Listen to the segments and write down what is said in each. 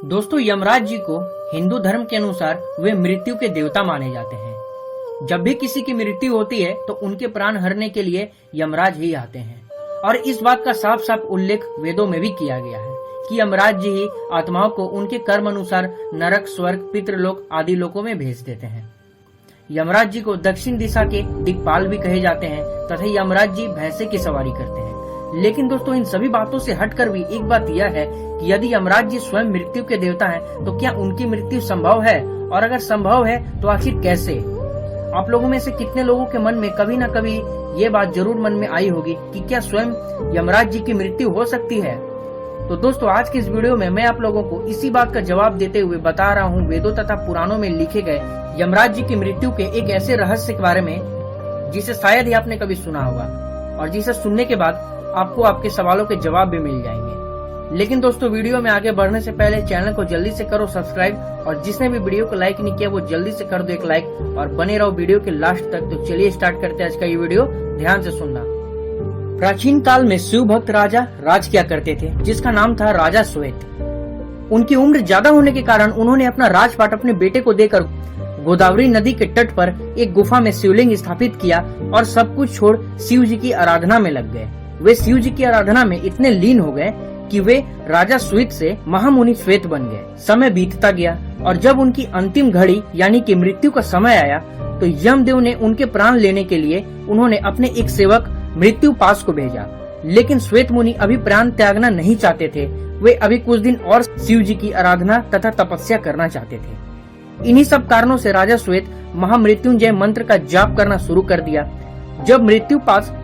दोस्तों, यमराज जी को हिंदू धर्म के अनुसार वे मृत्यु के देवता माने जाते हैं। जब भी किसी की मृत्यु होती है तो उनके प्राण हरने के लिए यमराज ही आते हैं और इस बात का साफ साफ उल्लेख वेदों में भी किया गया है कि यमराज जी ही आत्माओं को उनके कर्म अनुसार नरक, स्वर्ग, पितृलोक आदि लोकों में भेज देते हैं। यमराज जी को दक्षिण दिशा के दिक्पाल भी कहे जाते हैं तथा यमराज जी भैंसे की सवारी करते हैं। लेकिन दोस्तों, इन सभी बातों से हटकर भी एक बात यह है कि यदि यमराज जी स्वयं मृत्यु के देवता हैं, तो क्या उनकी मृत्यु संभव है, और अगर संभव है तो आखिर कैसे? आप लोगों में से कितने लोगों के मन में कभी न कभी ये बात जरूर मन में आई होगी कि क्या स्वयं यमराज जी की मृत्यु हो सकती है? तो दोस्तों, आज की इस वीडियो में मैं आप लोगों को इसी बात का जवाब देते हुए बता रहा हूँ वेदों तथा पुराणों में लिखे गए यमराज जी की मृत्यु के एक ऐसे रहस्य के बारे में जिसे शायद ही आपने कभी सुना होगा और जिसे सुनने के बाद आपको आपके सवालों के जवाब भी मिल जाएंगे। लेकिन दोस्तों, वीडियो में आगे बढ़ने से पहले चैनल को जल्दी से करो सब्सक्राइब और जिसने भी वीडियो को लाइक नहीं किया वो जल्दी से कर दो एक लाइक और बने रहो वीडियो के लास्ट तक। तो चलिए स्टार्ट करते हैं आज का ये वीडियो, ध्यान से सुनना। प्राचीन काल में शिव भक्त राजा राज किया करते थे जिसका नाम था राजा श्वेत। उनकी उम्र ज्यादा होने के कारण उन्होंने अपना राजपाट अपने बेटे को देकर गोदावरी नदी के तट पर एक गुफा में शिवलिंग स्थापित किया और सब कुछ छोड़ शिव जी की आराधना में लग गए। वे शिव जी की आराधना में इतने लीन हो गए कि वे राजा श्वेत से महामुनि श्वेत बन गए। समय बीतता गया और जब उनकी अंतिम घड़ी यानी कि मृत्यु का समय आया तो यमदेव ने उनके प्राण लेने के लिए उन्होंने अपने एक सेवक मृत्यु पास को भेजा। लेकिन श्वेत मुनि अभी प्राण त्यागना नहीं चाहते थे। वे अभी कुछ दिन और शिव जी की आराधना तथा तपस्या करना चाहते थे। इन्हीं सब कारणों से राजा श्वेत महामृत्युंजय मंत्र का जाप करना शुरू कर दिया। जब मृत्यु पास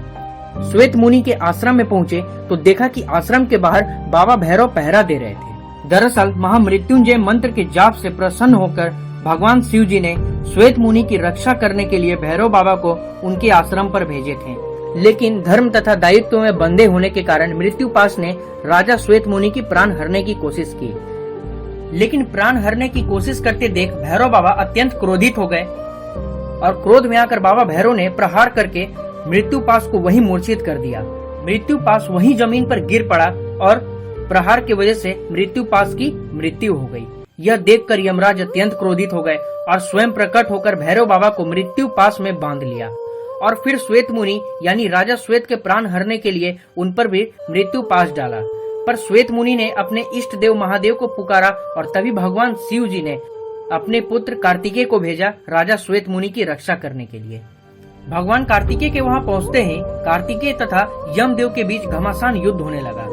श्वेत मुनि के आश्रम में पहुंचे तो देखा कि आश्रम के बाहर बाबा भैरव पहरा दे रहे थे। दरअसल महामृत्युंजय मंत्र के जाप से प्रसन्न होकर भगवान शिव जी ने श्वेत मुनि की रक्षा करने के लिए भैरव बाबा को उनके आश्रम पर भेजे थे। लेकिन धर्म तथा दायित्व में बंधे होने के कारण मृत्युपास ने राजा श्वेत मुनि की प्राण हरने की कोशिश की। लेकिन प्राण हरने की कोशिश करते देख भैरव बाबा अत्यंत क्रोधित हो गए और क्रोध में आकर बाबा भैरव ने प्रहार करके मृत्युपास को वहीं मूर्छित कर दिया। मृत्युपास वहीं जमीन पर गिर पड़ा और प्रहार की वजह से मृत्युपास की मृत्यु हो गई। यह देखकर यमराज अत्यंत क्रोधित हो गए और स्वयं प्रकट होकर भैरव बाबा को मृत्युपास में बांध लिया और फिर श्वेत मुनि यानी राजा श्वेत के प्राण हरने के लिए उन पर भी मृत्युपास डाला। पर श्वेत मुनि ने अपने इष्ट देव महादेव को पुकारा और तभी भगवान शिव जी ने अपने पुत्र कार्तिकेय को भेजा राजा श्वेत मुनि की रक्षा करने के लिए। भगवान कार्तिकेय के वहां पहुंचते ही कार्तिकेय तथा यमदेव के बीच घमासान युद्ध होने लगा।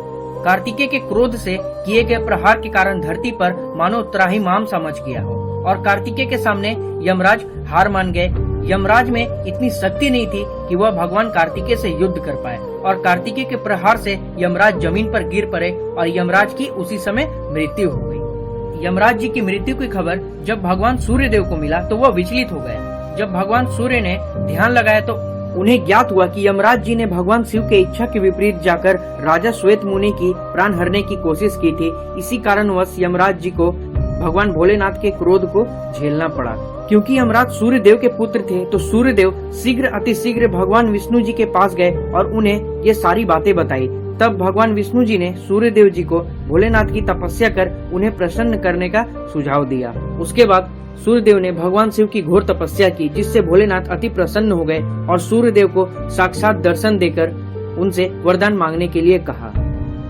कार्तिकेय के क्रोध से किए गए प्रहार के कारण धरती पर मानो त्राहिमाम सा मच गया हो और कार्तिकेय के सामने यमराज हार मान गए। यमराज में इतनी शक्ति नहीं थी कि वह भगवान कार्तिकेय से युद्ध कर पाए और कार्तिकेय के प्रहार से यमराज जमीन पर गिर पड़े और यमराज की उसी समय मृत्यु हो गई। यमराज जी की मृत्यु की खबर जब भगवान सूर्य देव को मिला तो वह विचलित हो गए। जब भगवान सूर्य ने ध्यान लगाया तो उन्हें ज्ञात हुआ कि यमराज जी ने भगवान शिव के इच्छा के विपरीत जाकर राजा श्वेत मुनि की प्राण हरने की कोशिश की थी। इसी कारणवश यमराज जी को भगवान भोलेनाथ के क्रोध को झेलना पड़ा। क्योंकि यमराज सूर्य देव के पुत्र थे तो सूर्य देव शीघ्र अतिशीघ्र भगवान विष्णु जी के पास गए और उन्हें ये सारी बातें बताई। तब भगवान विष्णु जी ने सूर्य देव जी को भोलेनाथ की तपस्या कर उन्हें प्रसन्न करने का सुझाव दिया। उसके बाद सूर्यदेव ने भगवान शिव की घोर तपस्या की जिससे भोलेनाथ अति प्रसन्न हो गए और सूर्यदेव को साक्षात दर्शन देकर उनसे वरदान मांगने के लिए कहा।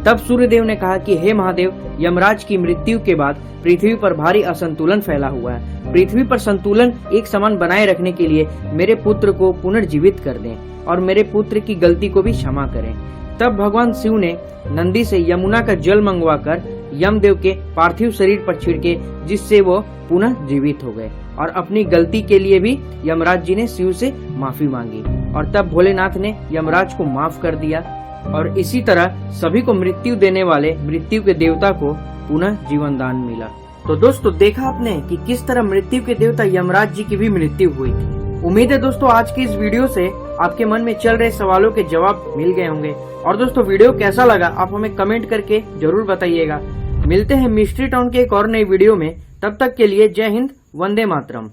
तब सूर्यदेव ने कहा कि हे महादेव, यमराज की मृत्यु के बाद पृथ्वी पर भारी असंतुलन फैला हुआ है। पृथ्वी पर संतुलन एक समान बनाए रखने के लिए मेरे पुत्र को पुनर्जीवित कर दें और मेरे पुत्र की गलती को भी क्षमा करें। तब भगवान शिव ने नंदी से यमुना का जल मंगवाकर यमदेव के पार्थिव शरीर पर छिड़के जिससे वो पुनः जीवित हो गए और अपनी गलती के लिए भी यमराज जी ने शिव से माफी मांगी और तब भोलेनाथ ने यमराज को माफ कर दिया और इसी तरह सभी को मृत्यु देने वाले मृत्यु के देवता को पुनः जीवन दान मिला। तो दोस्तों, देखा आपने कि किस तरह मृत्यु के देवता यमराज जी की भी मृत्यु हुई थी। उम्मीद है दोस्तों आज की इस वीडियो से आपके मन में चल रहे सवालों के जवाब मिल गए होंगे। और दोस्तों, वीडियो कैसा लगा आप हमें कमेंट करके जरूर बताइएगा। मिलते हैं मिस्ट्री टाउन के एक और नई वीडियो में। तब तक के लिए जय हिंद, वंदे मातरम।